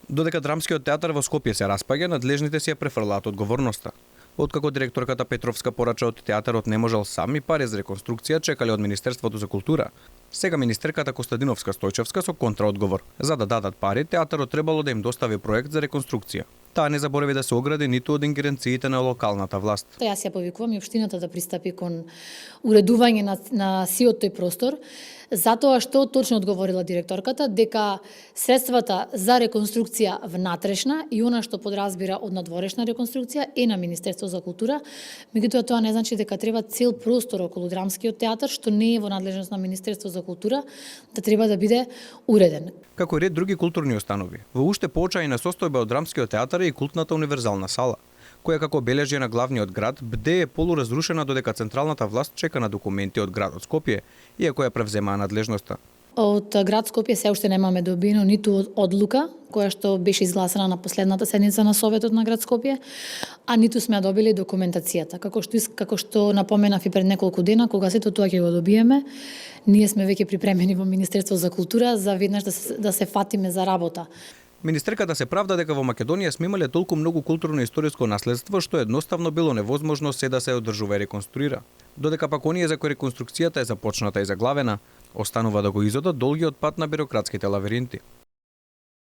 Додека драмскиот театар во Скопје се распаѓа, надлежните си ја префрлаат одговорноста. Откако директорката Петровска порача од театарот не можел сам и пари за реконструкција чекале од Министерството за култура, сега министерката Костадиновска Стојчевска со контраодговор. За да дадат пари, театарот требало да им достави проект за реконструкција. Таа не заборави да се огради ниту од ингеренциите на локалната власт. Јас ја повикувам и општината да пристапи кон уредување на сиот тој простор, затоа што точно одговорила директорката дека средствата за реконструкција внатрешна и она што подразбира од надворешна реконструкција е на Министерство за култура, меѓутоа тоа не значи дека треба цел простор околу драмскиот театар што не е во надлежност на Министерство за култура да треба да биде уреден. Како и ред други културни установи, во уште поочајна состојба од драмскиот театар е и култната универзална сала, која како бележи на главниот град бде е полуразрушена додека централната власт чека на документи од градот Скопје, иако ја превземаа надлежноста. Од град Скопје се уште немаме добиено ниту одлука, која што беше изгласана на последната седница на Советот на град Скопје, а ниту сме ја добили документацијата. Како што напоменав и пред неколку дена, кога сето тоа ќе го добиеме, ние сме веќе припремени во Министерство за култура за веднаш да се фатиме за работа. Министерката се правда дека во Македонија сме имале толку многу културно-историско наследство што едноставно било невозможно се да се одржува и реконструира. Додека пак оние за кои реконструкцијата е започната и заглавена, останува да го изодат долгиот пат на бирократските лавиринти.